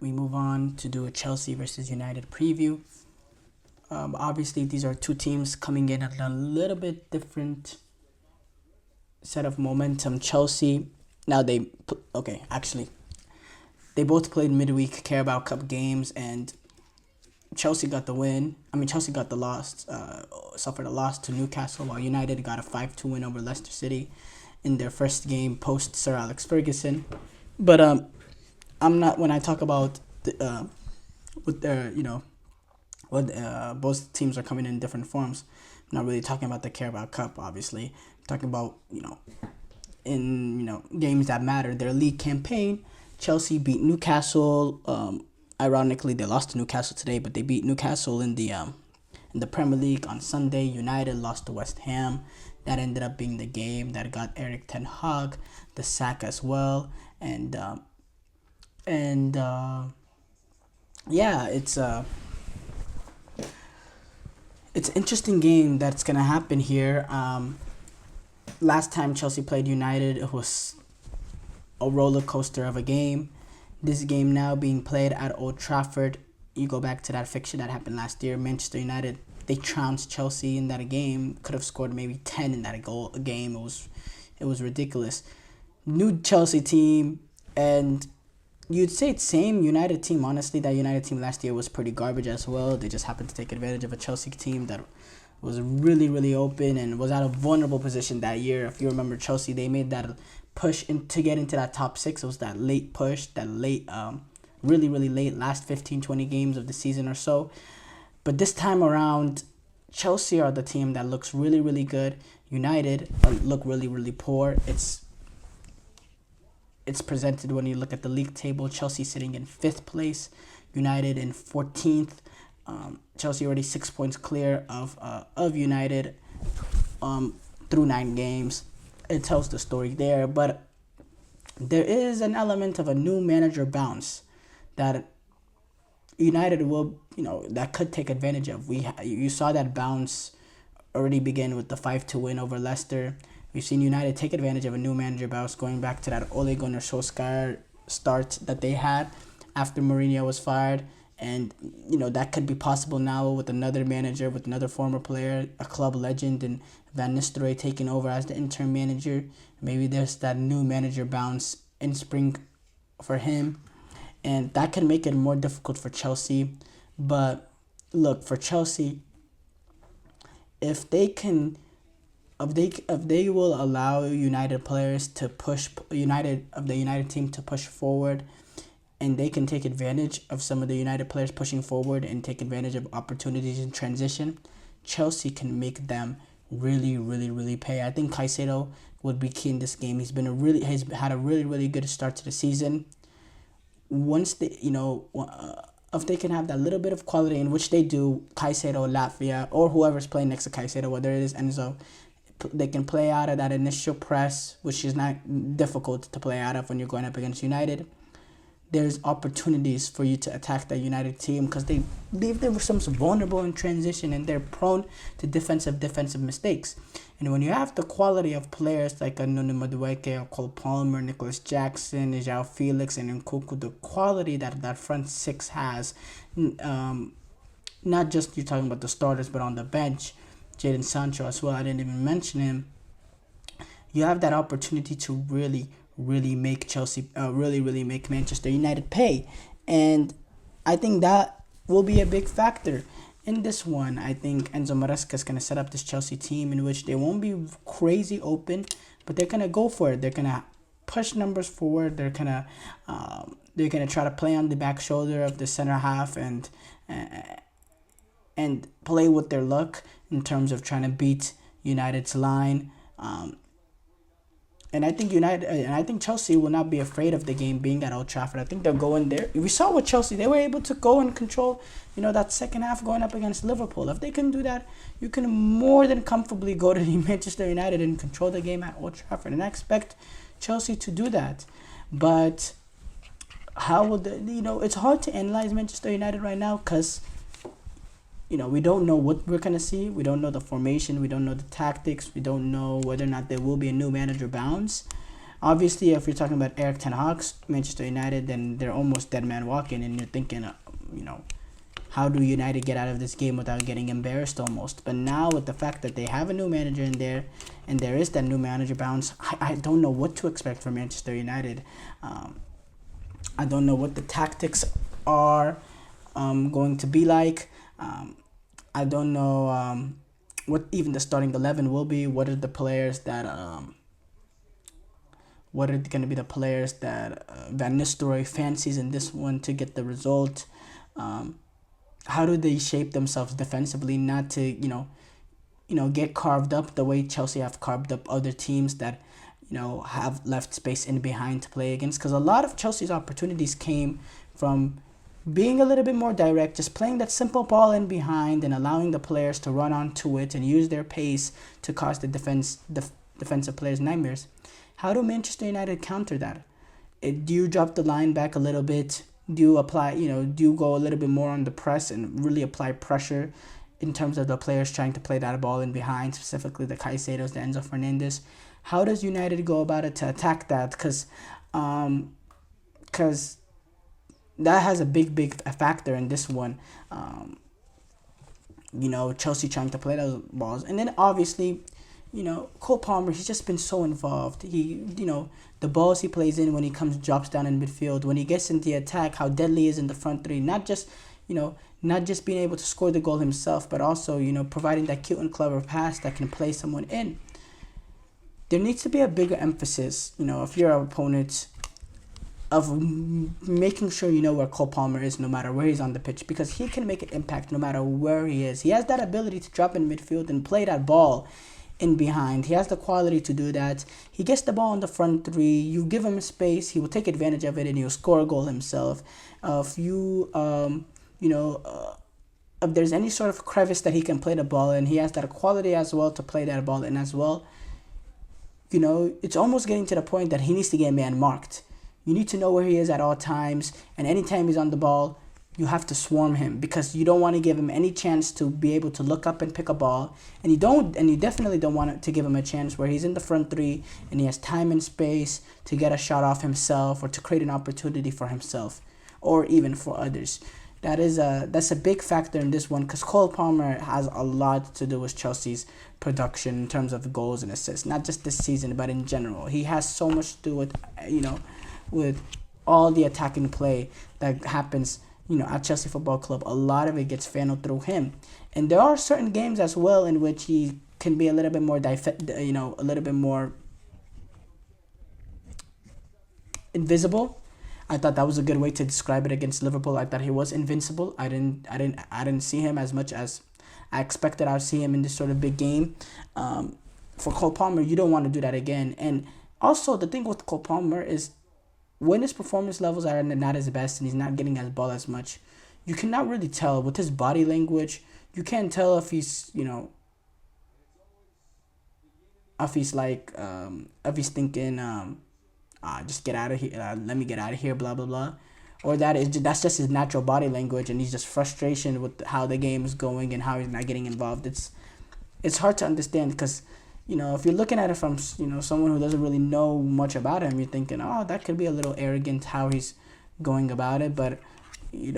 we move on to do a Chelsea versus United preview. Obviously, these are two teams coming in at a little bit different set of momentum. Chelsea, now they both played midweek Carabao Cup games, and Chelsea got the win. Chelsea got the loss, suffered a loss to Newcastle, while United got a 5-2 win over Leicester City in their first game post Sir Alex Ferguson. But I'm not, when I talk about with their both teams are coming in different forms. I'm not really talking about the Carabao Cup, obviously. I'm talking about in games that matter. Their league campaign. Chelsea beat Newcastle. Ironically, they lost to Newcastle today, but they beat Newcastle in the Premier League on Sunday. United lost to West Ham. That ended up being the game that got Erik ten Hag the sack as well. It's an interesting game that's gonna happen here. Last time Chelsea played United, it was a roller coaster of a game. This game now being played at Old Trafford. You go back to that fixture that happened last year. Manchester United, they trounced Chelsea in that game. Could have scored maybe 10 in that game. It was ridiculous. New Chelsea team, and you'd say it's same United team. Honestly, that United team last year was pretty garbage as well. They just happened to take advantage of a Chelsea team that was really, really open and was at a vulnerable position that year. If you remember Chelsea, they made that push to get into that top six. It was that late push, really, really late, last 15, 20 games of the season or so. But this time around, Chelsea are the team that looks really, really good. United look really, really poor. It's presented when you look at the league table. Chelsea sitting in 5th place, United in 14th. Chelsea already 6 points clear of United through 9 games. It tells the story there, but there is an element of a new manager bounce that United will, that could take advantage of. You saw that bounce already begin with the 5-2 win over Leicester. We've seen United take advantage of a new manager bounce going back to that Ole Gunnar Solskjaer start that they had after Mourinho was fired. And, that could be possible now with another manager, with another former player, a club legend, and Van Nistelrooy taking over as the interim manager. Maybe there's that new manager bounce in spring for him. And that can make it more difficult for Chelsea. But, look, for Chelsea, if they will allow United players to push the United team to push forward, and they can take advantage of some of the United players pushing forward and take advantage of opportunities in transition, Chelsea can make them really, really, really pay. I think Caicedo would be key in this game. He's had a really, really good start to the season. Once if they can have that little bit of quality, in which they do, Caicedo, Latvia, or whoever's playing next to Caicedo, whether it is Enzo, they can play out of that initial press, which is not difficult to play out of when you're going up against United. There's opportunities for you to attack the United team because they leave them some vulnerable in transition, and they're prone to defensive mistakes. And when you have the quality of players like Nuno Madueke, Cole Palmer, Nicholas Jackson, João Felix, and Nkunku, the quality that front six has, not just you're talking about the starters, but on the bench, Jadon Sancho as well, I didn't even mention him. You have that opportunity to really make Chelsea, really make Manchester United pay. And I think that will be a big factor in this one. I think Enzo Maresca is going to set up this Chelsea team in which they won't be crazy open, but they're going to go for it. They're going to push numbers forward. They're going to try to play on the back shoulder of the center half and play with their luck in terms of trying to beat United's line. And I think Chelsea will not be afraid of the game being at Old Trafford. I think they'll go in there. We saw with Chelsea, they were able to go and control, that second half going up against Liverpool. If they can do that, you can more than comfortably go to Manchester United and control the game at Old Trafford. And I expect Chelsea to do that. But how will it's hard to analyze Manchester United right now because we don't know what we're going to see. We don't know the formation. We don't know the tactics. We don't know whether or not there will be a new manager bounce. Obviously, if you're talking about Eric Ten Hag's Manchester United, then they're almost dead man walking, and you're thinking, you know, how do United get out of this game without getting embarrassed almost? But now with the fact that they have a new manager in there, and there is that new manager bounce, I don't know what to expect from Manchester United. I don't know what the tactics are going to be like. I don't know what even the starting 11 will be. What are the players that what are going to be the players that Van Nistelrooy fancies in this one to get the result? How do they shape themselves defensively, not to get carved up the way Chelsea have carved up other teams that have left space in behind to play against? Because a lot of Chelsea's opportunities came from being a little bit more direct, just playing that simple ball in behind and allowing the players to run onto it and use their pace to cause the defensive players nightmares. How do Manchester United counter that? Do you drop the line back a little bit? Do you apply, do you go a little bit more on the press and really apply pressure in terms of the players trying to play that ball in behind, specifically the Caicedos, the Enzo Fernandez? How does United go about it to attack that? Because that has a big factor in this one. Chelsea trying to play those balls. And then obviously, Cole Palmer, he's just been so involved. The balls he plays in when he drops down in midfield, when he gets into the attack, how deadly he is in the front three. Not just being able to score the goal himself, but also, providing that cute and clever pass that can play someone in. There needs to be a bigger emphasis, if you're an opponent, of making sure you know where Cole Palmer is no matter where he's on the pitch, because he can make an impact no matter where he is. He has that ability to drop in midfield and play that ball in behind. He has the quality to do that. He gets the ball in the front three. You give him space, he will take advantage of it and he'll score a goal himself. If there's any sort of crevice that he can play the ball in, he has that quality as well to play that ball in as well. It's almost getting to the point that he needs to get man marked. You need to know where he is at all times, and anytime he's on the ball, you have to swarm him, because you don't want to give him any chance to be able to look up and pick a ball, and you definitely don't want to give him a chance where he's in the front three and he has time and space to get a shot off himself or to create an opportunity for himself or even for others. That's a big factor in this one, because Cole Palmer has a lot to do with Chelsea's production in terms of goals and assists, not just this season but in general. He has so much to do with with all the attacking play that happens, at Chelsea Football Club. A lot of it gets funneled through him, and there are certain games as well in which he can be a little bit more invisible. I thought that was a good way to describe it against Liverpool. I thought he was invincible. I didn't see him as much as I expected. I'd see him in this sort of big game. For Cole Palmer, you don't want to do that again. And also, the thing with Cole Palmer is, when his performance levels are not his best and he's not getting his ball as much, you cannot really tell with his body language. You can't tell if he's thinking just get out of here, let me get out of here, blah blah blah, or that's just his natural body language and he's just frustration with how the game is going and how he's not getting involved. It's hard to understand, because if you're looking at it from, someone who doesn't really know much about him, you're thinking, oh, that could be a little arrogant how he's going about it. But, you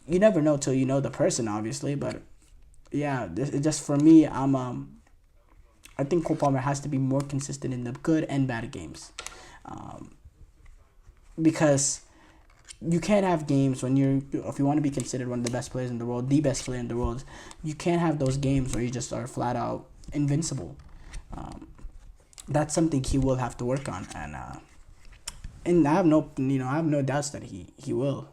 never know till you know the person, obviously. But, yeah, just for me, I think Cole Palmer has to be more consistent in the good and bad games. Because you can't have games when if you want to be considered one of the best players in the world, the best player in the world, you can't have those games where you just are flat out invincible. That's something he will have to work on, and I have no doubts that he will.